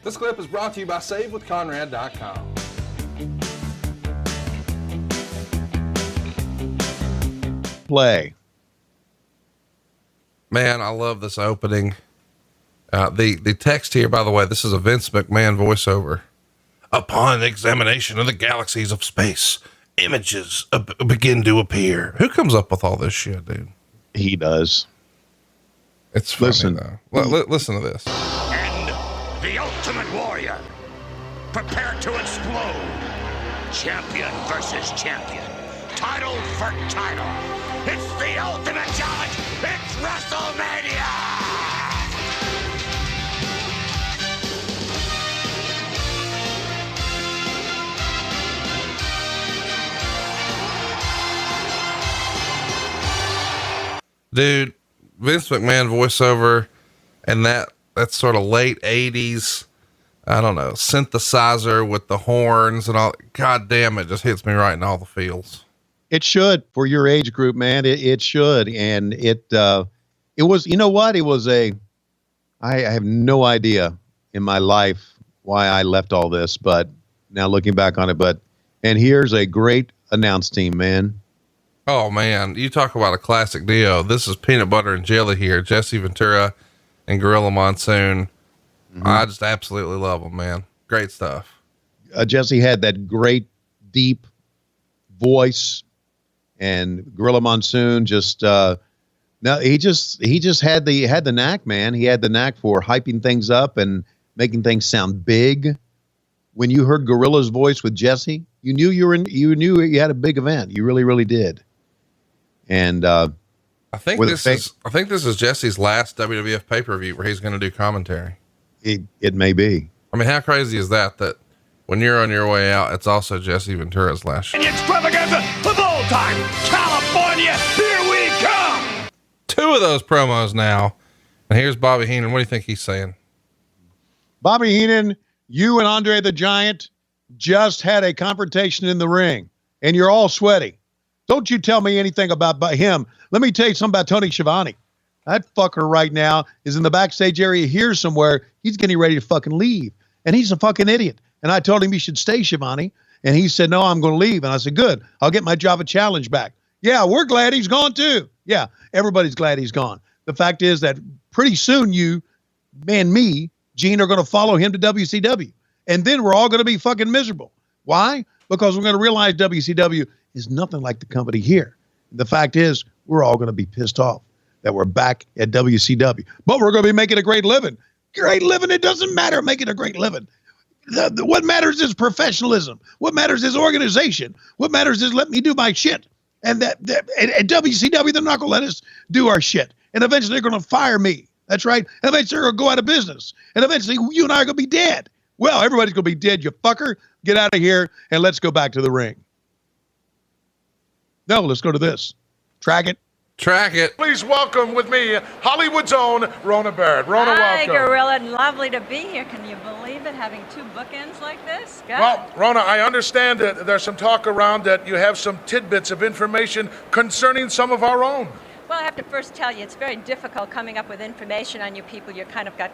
This clip is brought to you by SaveWithConrad.com. Play. Man, I love this opening. The text here, by the way, this is a Vince McMahon voiceover. Upon examination of the galaxies of space, images begin to appear. Who comes up with all this shit, dude? He does. It's funny, though. Listen to this. And the Ultimate Warrior, prepare to explode. Champion versus champion. Title for title. It's the ultimate challenge. It's WrestleMania! Dude, Vince McMahon voiceover and that sort of late 80s, I don't know, synthesizer with the horns and all. God damn, it just hits me right in all the feels. It should for your age group, man. It should. And it was, you know what? It was I have no idea in my life why I left all this, but now looking back on it, and here's a great announce team, man. Oh man, you talk about a classic duo. This is peanut butter and jelly here. Jesse Ventura and Gorilla Monsoon. Mm-hmm. I just absolutely love them, man. Great stuff. Jesse had that great deep voice, and Gorilla Monsoon just he just had the knack, man. He had the knack for hyping things up and making things sound big. When you heard Gorilla's voice with Jesse, you knew you had a big event. You really, really did. And I think this is Jesse's last WWF pay-per-view where he's going to do commentary. It may be. I mean, how crazy is that when you're on your way out, it's also Jesse Ventura's last show. And the extravaganza of all time, California, here we come! 2 of those promos now. And here's Bobby Heenan. What do you think he's saying? Bobby Heenan, you and Andre the Giant just had a confrontation in the ring, and you're all sweaty. Don't you tell me anything about him. Let me tell you something about Tony Schiavone. That fucker right now is in the backstage area here somewhere. He's getting ready to fucking leave. And he's a fucking idiot. And I told him he should stay, Schiavone. And he said, no, I'm going to leave. And I said, good. I'll get my Java challenge back. Yeah, we're glad he's gone too. Yeah, everybody's glad he's gone. The fact is that pretty soon you and me, Gene, are going to follow him to WCW. And then we're all going to be fucking miserable. Why? Because we're going to realize WCW is nothing like the company here. The fact is, we're all going to be pissed off that we're back at WCW. But we're going to be making a great living. Great living, it doesn't matter making a great living. What matters is professionalism. What matters is organization. What matters is let me do my shit. And at WCW, they're not going to let us do our shit. And eventually they're going to fire me. That's right. And eventually they're going to go out of business. And eventually you and I are going to be dead. Well, everybody's going to be dead, you fucker. Get out of here and let's go back to the ring. No, let's go to this. Track it. Please welcome with me, Hollywood's own Rona Barrett. Rona, Hi, welcome. Gorilla. Lovely to be here. Can you believe it, having 2 bookends like this? God. Well, Rona, I understand that there's some talk around that you have some tidbits of information concerning some of our own. Well, I have to first tell you, it's very difficult coming up with information on you people. You kind of got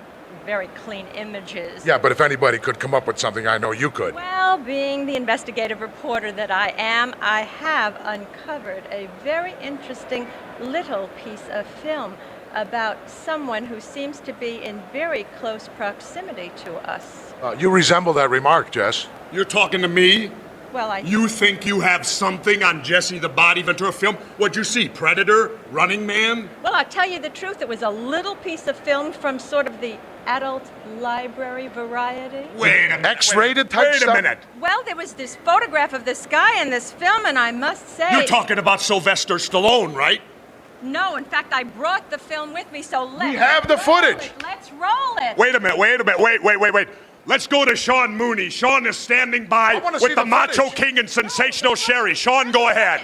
very clean images. Yeah, but if anybody could come up with something, I know you could. Well, being the investigative reporter that I am, I have uncovered a very interesting little piece of film about someone who seems to be in very close proximity to us. You resemble that remark, Jess. You're talking to me? Well, You think you have something on Jesse the Body Ventura film? What'd you see, Predator? Running Man? Well, I'll tell you the truth. It was a little piece of film from sort of the adult library variety. Wait a minute. X-rated type Wait stuff? a minute. Well, there was this photograph of this guy in this film, and I must say... You're talking about Sylvester Stallone, right? No, in fact, I brought the film with me, so let's... We have the footage. Let's roll it. Wait a minute. Wait. Let's go to Sean Mooney. Sean is standing by with the Macho King and Sensational Sherry. Sean, go ahead.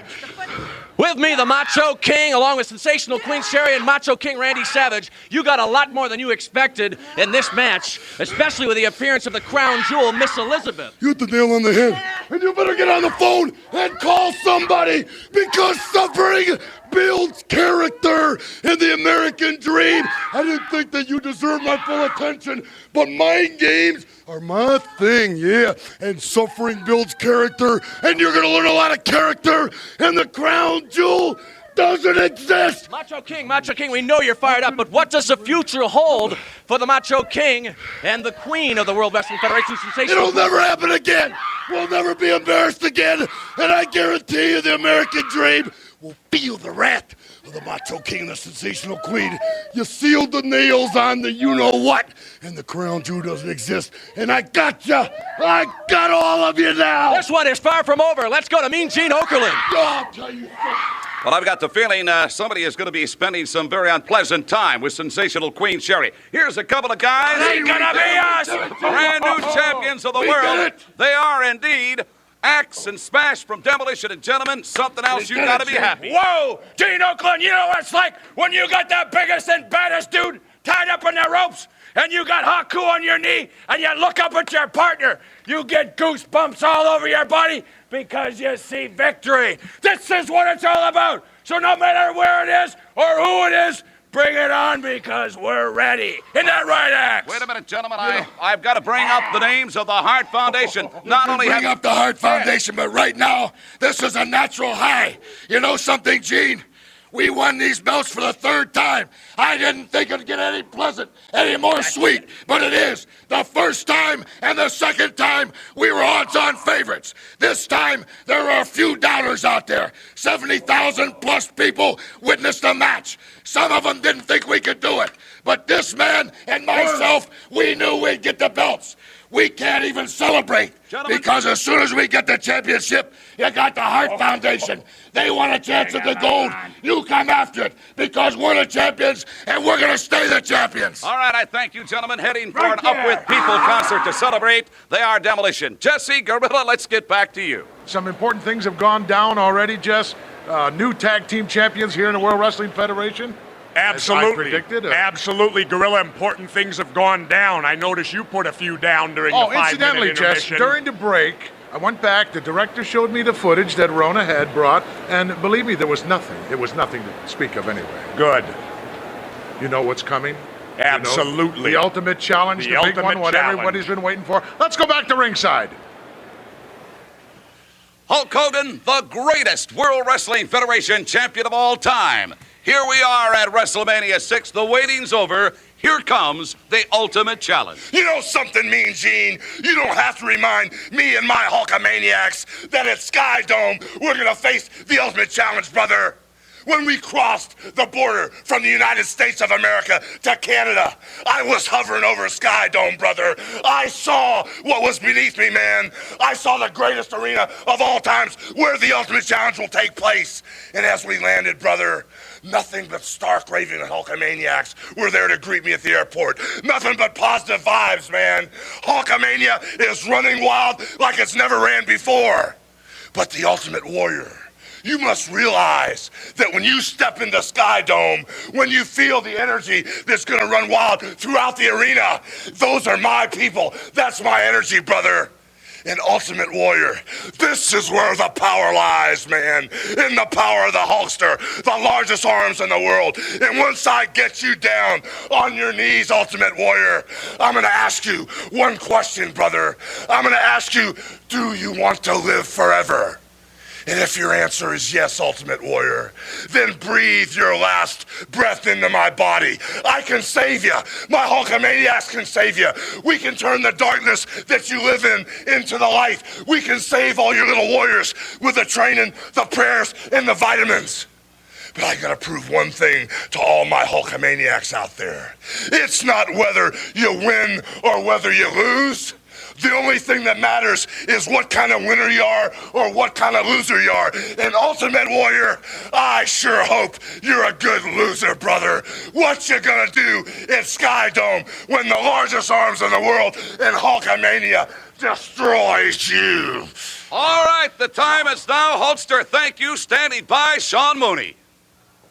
With me, the Macho King, along with Sensational Queen Sherry and Macho King Randy Savage. You got a lot more than you expected in this match, especially with the appearance of the crown jewel, Miss Elizabeth. You hit the nail on the head. And you better get on the phone and call somebody, because suffering builds character in the American dream. I didn't think that you deserved my full attention, but mind games are my thing, yeah. And suffering builds character, and you're gonna learn a lot of character, and the crown jewel doesn't exist. Macho King, we know you're fired up, but what does the future hold for the Macho King and the Queen of the World Wrestling Federation? It'll never happen again. We'll never be embarrassed again, and I guarantee you the American dream will feel the wrath of the Macho King and the Sensational Queen. You sealed the nails on the you-know-what, and the crown jewel doesn't exist, and I got you. I got all of you now. This one is far from over. Let's go to Mean Gene Okerlund. I'll tell you something. Well, I've got the feeling somebody is going to be spending some very unpleasant time with Sensational Queen Sherry. Here's a couple of guys. Ain't gonna be us! Brand new champions of the world. They are indeed Axe and Smash from Demolition. And gentlemen, something else you got to be happy. Whoa! Gene Okerlund, you know what it's like when you got the biggest and baddest dude tied up in the ropes and you got Haku on your knee and you look up at your partner. You get goosebumps all over your body because you see victory. This is what it's all about. So no matter where it is or who it is, bring it on because we're ready. Isn't that right, Axe? Wait a minute, gentlemen. I've got to bring up the names of the Hart Foundation. Not only bring up the Hart Foundation, but right now, this is a natural high. You know something, Gene? We won these belts for the third time. I didn't think it'd get any pleasant, any more sweet, but it is. The first time and the second time, we were odds-on favorites. This time, there are a few doubters out there. 70,000 plus people witnessed the match. Some of them didn't think we could do it. But this man and myself, we knew we'd get the belts. We can't even celebrate because as soon as we get the championship, you got the Hart Foundation. They want a chance at the gold. You come after it because we're the champions and we're going to stay the champions. All right, I thank you, gentlemen. Heading for an Up With People concert to celebrate. They are Demolition. Jesse, Gorilla, let's get back to you. Some important things have gone down already, Jess. New tag team champions here in the World Wrestling Federation. Absolutely. Predicted, Absolutely, Gorilla. Important things have gone down. I noticed you put a few down during the 5-minute incidentally, intermission. Jess, during the break, I went back. The director showed me the footage that Rona had brought, and believe me, there was nothing. It was nothing to speak of anyway. Good. You know what's coming? Absolutely. You know, the ultimate challenge, the big one, what everybody's been waiting for. Let's go back to ringside. Hulk Hogan, the greatest World Wrestling Federation champion of all time. Here we are at WrestleMania VI. The waiting's over. Here comes the ultimate challenge. You know something, Mean Gene? You don't have to remind me and my Hulkamaniacs that at Sky Dome we're going to face the ultimate challenge, brother. When we crossed the border from the United States of America to Canada, I was hovering over Sky Dome, brother. I saw what was beneath me, man. I saw the greatest arena of all times where the ultimate challenge will take place. And as we landed, brother, nothing but stark raving Hulkamaniacs were there to greet me at the airport. Nothing but positive vibes, man. Hulkamania is running wild like it's never ran before. But the Ultimate Warrior, you must realize that when you step in the Sky Dome, when you feel the energy that's going to run wild throughout the arena, those are my people. That's my energy, brother. And Ultimate Warrior, this is where the power lies, man. In the power of the Hulkster, the largest arms in the world. And once I get you down on your knees, Ultimate Warrior, I'm going to ask you one question, brother. I'm going to ask you, do you want to live forever? And if your answer is yes, Ultimate Warrior, then breathe your last breath into my body. I can save you. My Hulkamaniacs can save you. We can turn the darkness that you live in into the light. We can save all your little warriors with the training, the prayers, and the vitamins. But I gotta prove one thing to all my Hulkamaniacs out there. It's not whether you win or whether you lose. The only thing that matters is what kind of winner you are or what kind of loser you are. And Ultimate Warrior, I sure hope you're a good loser, brother. What you gonna do at Sky Dome when the largest arms in the world and Hulkamania destroys you? All right, the time is now. Hulkster, thank you. Standing by, Sean Mooney.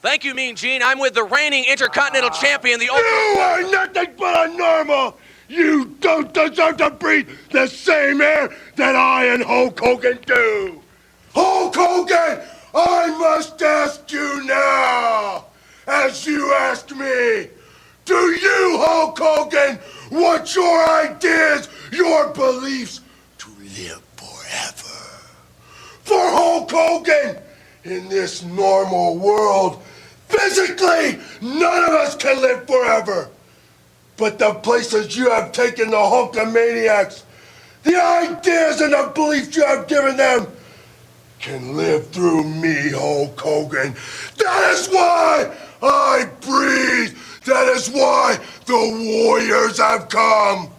Thank you, Mean Gene. I'm with the reigning Intercontinental Champion, the You are nothing but a normal. You don't deserve to breathe the same air that I and Hulk Hogan do. Hulk Hogan, I must ask you now, as you asked me, do you, Hulk Hogan, want your ideas, your your beliefs to live forever. For Hulk Hogan, in this normal world, physically, none of us can live forever. But the places you have taken the Hulkamaniacs, the ideas and the beliefs you have given them, can live through me, Hulk Hogan. That is why I breathe. That is why the Warriors have come.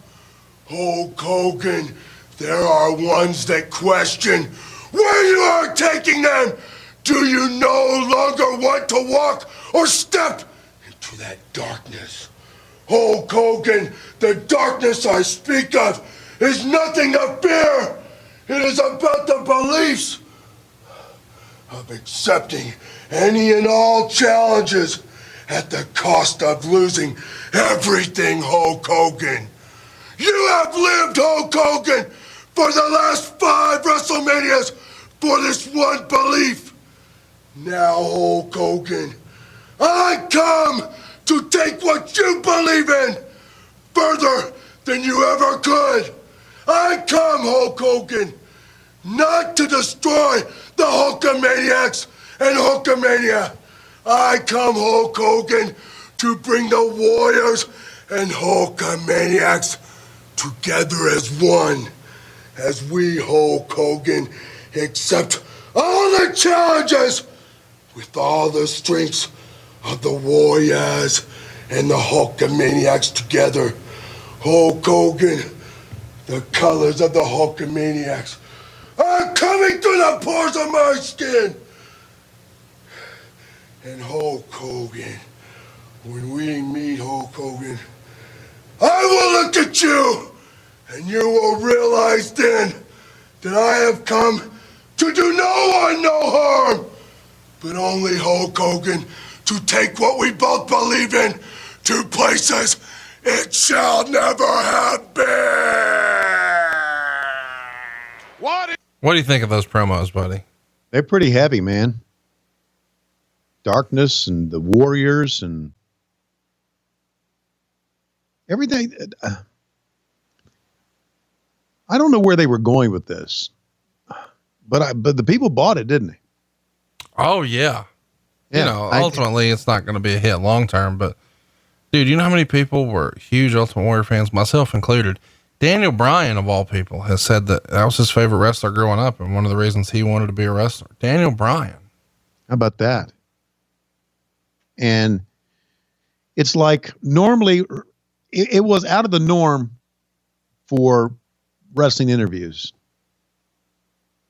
Hulk Hogan, there are ones that question where you are taking them. Do you no longer want to walk or step into that darkness? Hulk Hogan, the darkness I speak of is nothing to fear. It is about the beliefs of accepting any and all challenges at the cost of losing everything, Hulk Hogan. You have lived, Hulk Hogan, for the last 5 WrestleManias for this one belief. Now, Hulk Hogan, I come to take what you believe in further than you ever could. I come, Hulk Hogan, not to destroy the Hulkamaniacs and Hulkamania. I come, Hulk Hogan, to bring the Warriors and Hulkamaniacs together as one. As we, Hulk Hogan, accept all the challenges with all the strengths of the Warriors and the Hulkamaniacs together. Hulk Hogan, the colors of the Hulkamaniacs are coming through the pores of my skin. And Hulk Hogan, when we meet Hulk Hogan, I will look at you and you will realize then that I have come to do no one no harm, but only Hulk Hogan to take what we both believe in to places it shall never have been. What do you think of those promos, buddy? They're pretty heavy, man. Darkness and the Warriors and everything. I don't know where they were going with this, but the people bought it, didn't they? Oh yeah. Yeah, You know, ultimately it's not going to be a hit long term, but dude, you know how many people were huge Ultimate Warrior fans, myself included? Daniel Bryan, of all people, has said that was his favorite wrestler growing up, and one of the reasons he wanted to be a wrestler. Daniel Bryan. How about that? And it's like normally it was out of the norm for wrestling interviews.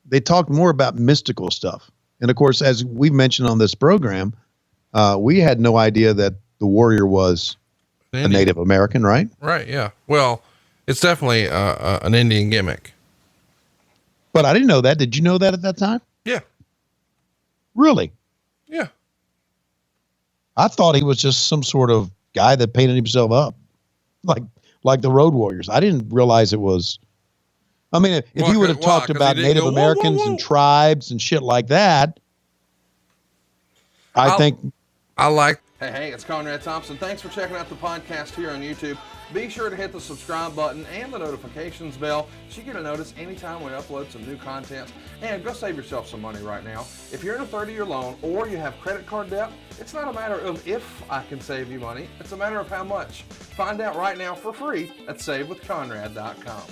They talked more about mystical stuff. And of course, as we've mentioned on this program, we had no idea that the Warrior was a Native American, right? Right. Yeah. Well, it's definitely an Indian gimmick. But I didn't know that. Did you know that at that time? Yeah. Really? Yeah. I thought he was just some sort of guy that painted himself up like the Road Warriors. I didn't realize it was. I mean, if you would have talked about Native Americans and tribes and shit like that, I think. I like. Hey, it's Conrad Thompson. Thanks for checking out the podcast here on YouTube. Be sure to hit the subscribe button and the notifications bell so you get a notice anytime we upload some new content. And go save yourself some money right now. If you're in a 30-year loan or you have credit card debt, it's not a matter of if I can save you money. It's a matter of how much. Find out right now for free at SaveWithConrad.com.